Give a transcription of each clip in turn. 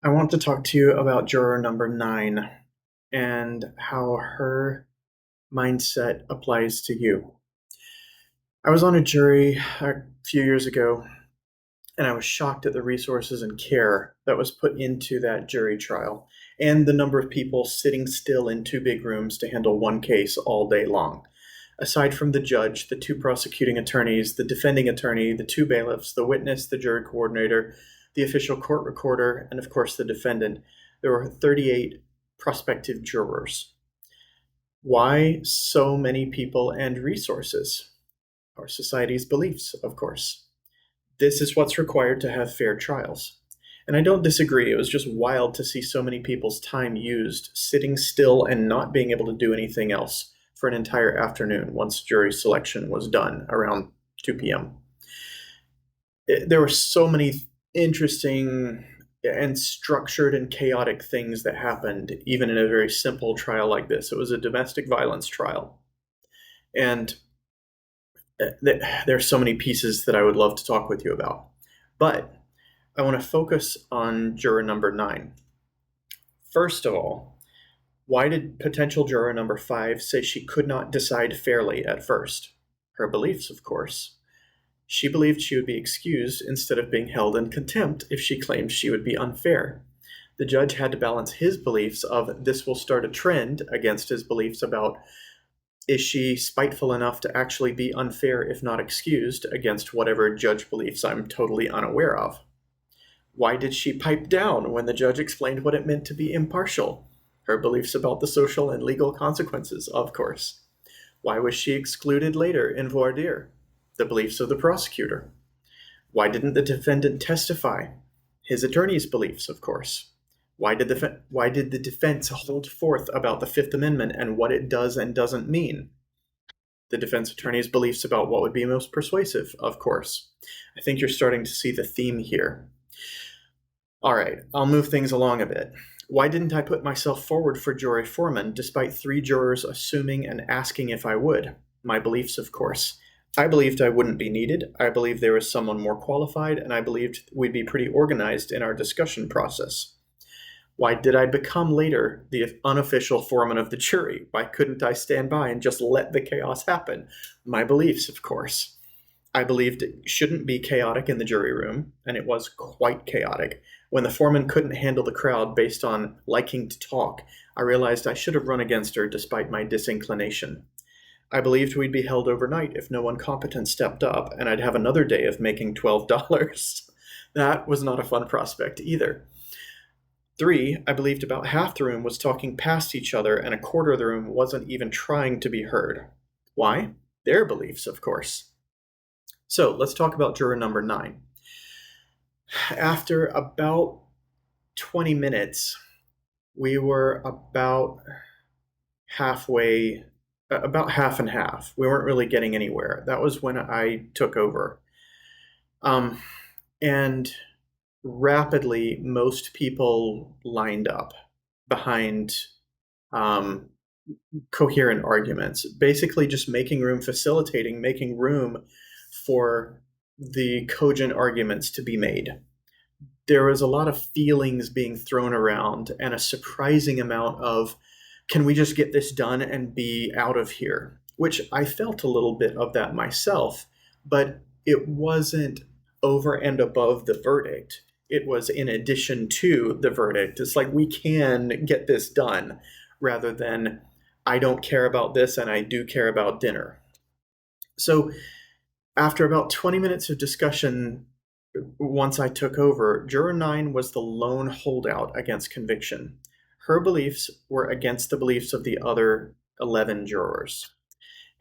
I want to talk to you about juror number 9 and how her mindset applies to you. I was on a jury a few years ago, and I was shocked at the resources and care that was put into that jury trial and the number of people sitting still in two big rooms to handle one case all day long. Aside from the judge, the two prosecuting attorneys, the defending attorney, the two bailiffs, the witness, the jury coordinator, the official court recorder, and of course the defendant, there were 38 prospective jurors. Why so many people and resources? Our society's beliefs, of course. This is what's required to have fair trials. And I don't disagree, it was just wild to see so many people's time used sitting still and not being able to do anything else for an entire afternoon once jury selection was done around 2 p.m. There were so many interesting and structured and chaotic things that happened, even in a very simple trial like this. It was a domestic violence trial. And there's so many pieces that I would love to talk with you about. But I want to focus on juror number 9. First of all, why did potential juror number 5 say she could not decide fairly at first? Her beliefs, of course. She believed she would be excused instead of being held in contempt if she claimed she would be unfair. The judge had to balance his beliefs of this will start a trend against his beliefs about is she spiteful enough to actually be unfair if not excused against whatever judge beliefs I'm totally unaware of. Why did she pipe down when the judge explained what it meant to be impartial? Her beliefs about the social and legal consequences, of course. Why was she excluded later in voir dire? The beliefs of the prosecutor. Why didn't the defendant testify? His attorney's beliefs, of course. Why did the defense hold forth about the Fifth Amendment and what it does and doesn't mean? The defense attorney's beliefs about what would be most persuasive, of course. I think you're starting to see the theme here. All right, I'll move things along a bit. Why didn't I put myself forward for jury foreman despite 3 jurors assuming and asking if I would? My beliefs, of course. I believed I wouldn't be needed. I believed there was someone more qualified, and I believed we'd be pretty organized in our discussion process. Why did I become later the unofficial foreman of the jury? Why couldn't I stand by and just let the chaos happen? My beliefs, of course. I believed it shouldn't be chaotic in the jury room, and it was quite chaotic. When the foreman couldn't handle the crowd based on liking to talk, I realized I should have run against her despite my disinclination. I believed we'd be held overnight if no one competent stepped up, and I'd have another day of making $12. That was not a fun prospect either. 3, I believed about half the room was talking past each other, and a quarter of the room wasn't even trying to be heard. Why? Their beliefs, of course. So let's talk about juror number 9. After about 20 minutes, we were about halfway, about half and half. We weren't really getting anywhere. That was when I took over. And rapidly, most people lined up behind coherent arguments, basically just making room, facilitating, making room for the cogent arguments to be made. There was a lot of feelings being thrown around and a surprising amount of, can we just get this done and be out of here? Which I felt a little bit of that myself, but it wasn't over and above the verdict. It was in addition to the verdict. It's like, we can get this done, rather than, I don't care about this and I do care about dinner. So after about 20 minutes of discussion, once I took over, juror 9 was the lone holdout against conviction. Her beliefs were against the beliefs of the other 11 jurors.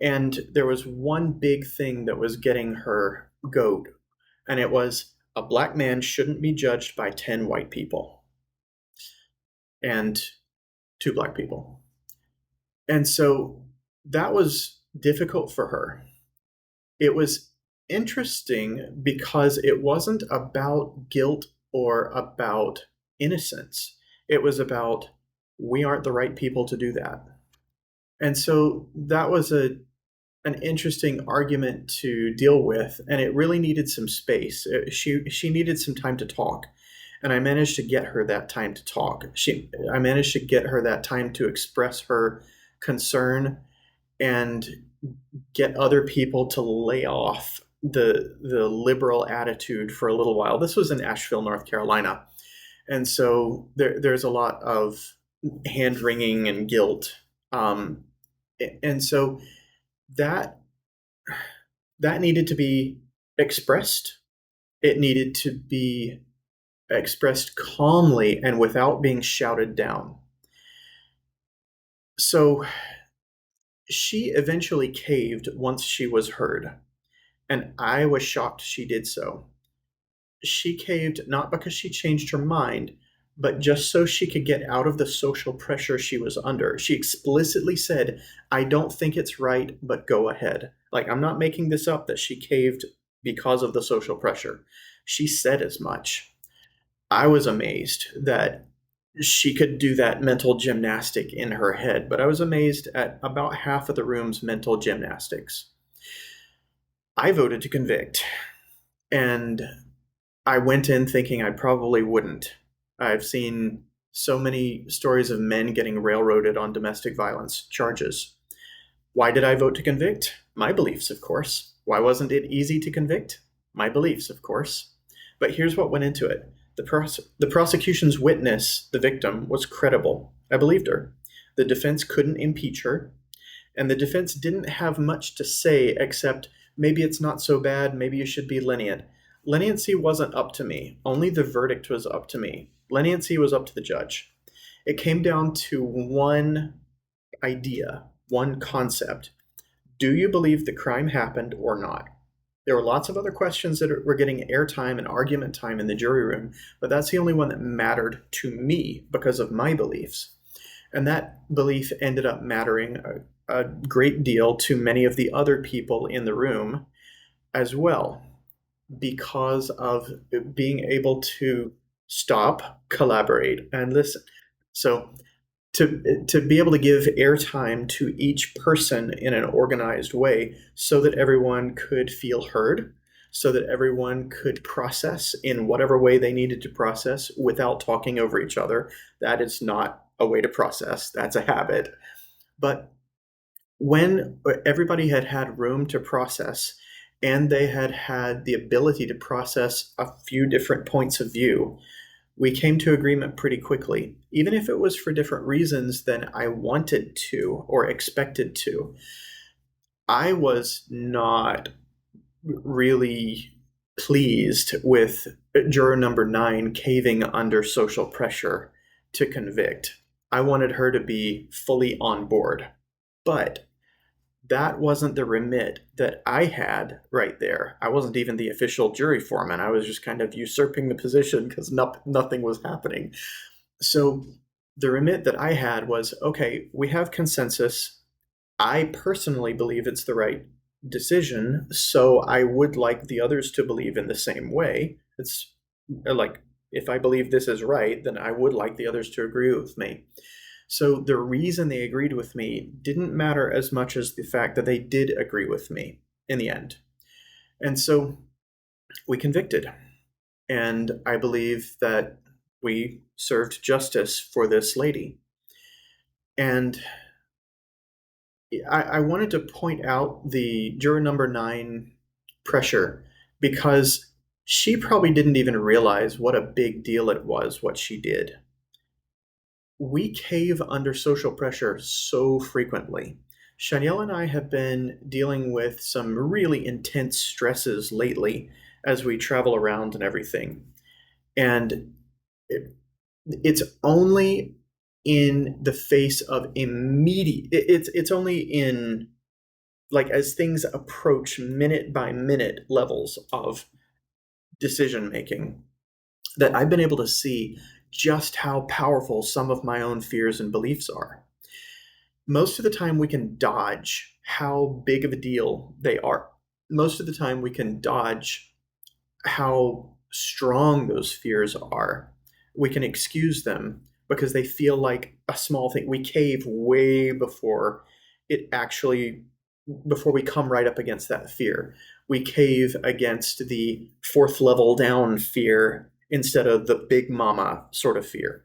And there was one big thing that was getting her goat, and it was a black man shouldn't be judged by 10 white people and 2 black people. And so that was difficult for her. It was interesting because it wasn't about guilt or about innocence. It was about, we aren't the right people to do that. And so that was an interesting argument to deal with, and it really needed some space. She needed some time to talk. And I managed to get her that time to talk. I managed to get her that time to express her concern and get other people to lay off the liberal attitude for a little while. This was in Asheville, North Carolina, and so there's a lot of hand wringing and guilt, um, and so that that needed to be expressed. It needed to be expressed calmly and without being shouted down. So she eventually caved once she was heard, and I was shocked she did so. She caved not because she changed her mind, but just so she could get out of the social pressure she was under. She explicitly said, I don't think it's right, but go ahead. Like, I'm not making this up that she caved because of the social pressure. She said as much. I was amazed that she could do that mental gymnastic in her head, but I was amazed at about half of the room's mental gymnastics. I voted to convict, and I went in thinking I probably wouldn't. I've seen so many stories of men getting railroaded on domestic violence charges. Why did I vote to convict? My beliefs, of course. Why wasn't it easy to convict? My beliefs, of course. But here's what went into it. The prosecution's witness, the victim, was credible. I believed her. The defense couldn't impeach her, and the defense didn't have much to say except maybe it's not so bad, maybe you should be lenient. Leniency wasn't up to me. Only the verdict was up to me. Leniency was up to the judge. It came down to one idea, one concept. Do you believe the crime happened or not? There were lots of other questions that were getting airtime and argument time in the jury room, but that's the only one that mattered to me because of my beliefs. And that belief ended up mattering a great deal to many of the other people in the room as well, because of being able to stop, collaborate, and listen. So to be able to give airtime to each person in an organized way so that everyone could feel heard, so that everyone could process in whatever way they needed to process without talking over each other. That is not a way to process, that's a habit. But when everybody had had room to process and they had had the ability to process a few different points of view, we came to agreement pretty quickly, even if it was for different reasons than I wanted to or expected to. I was not really pleased with juror number 9 caving under social pressure to convict. I wanted her to be fully on board. But that wasn't the remit that I had right there. I wasn't even the official jury foreman. I was just kind of usurping the position because nothing was happening. So the remit that I had was, okay, we have consensus. I personally believe it's the right decision, so I would like the others to believe in the same way. It's like, if I believe this is right, then I would like the others to agree with me. So the reason they agreed with me didn't matter as much as the fact that they did agree with me in the end. And so we convicted. And I believe that we served justice for this lady. And I wanted to point out the juror number 9 pressure because she probably didn't even realize what a big deal it was what she did. We cave under social pressure so frequently. Shanielle and I have been dealing with some really intense stresses lately as we travel around and everything. And it's only in the face of it's only in, like, as things approach minute by minute levels of decision making that I've been able to see just how powerful some of my own fears and beliefs are. Most of the time, we can dodge how big of a deal they are. Most of the time, we can dodge how strong those fears are. We can excuse them because they feel like a small thing. We cave way before before we come right up against that fear. We cave against the fourth level down fear instead of the big mama sort of fear.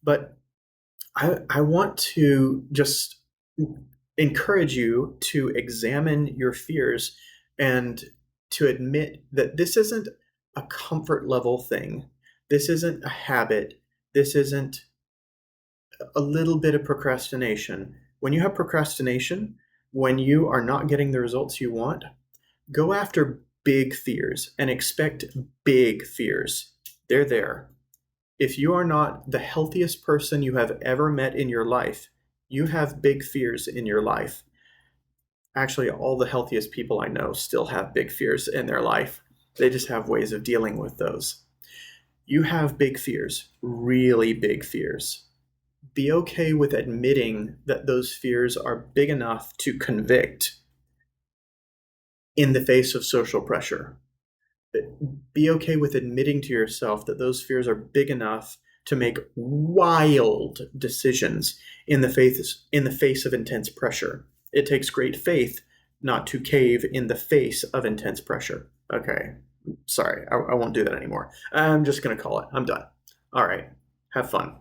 But I want to just encourage you to examine your fears and to admit that this isn't a comfort level thing. This isn't a habit. This isn't a little bit of procrastination. When you have procrastination, when you are not getting the results you want, go after big fears and expect big fears. They're there. If you are not the healthiest person you have ever met in your life, you have big fears in your life. Actually, all the healthiest people I know still have big fears in their life. They just have ways of dealing with those. You have big fears, really big fears. Be okay with admitting that those fears are big enough to convict in the face of social pressure. Be okay with admitting to yourself that those fears are big enough to make wild decisions in the face of intense pressure. It takes great faith not to cave in the face of intense pressure. Okay, sorry, I won't do that anymore. I'm just going to call it. I'm done. All right, have fun.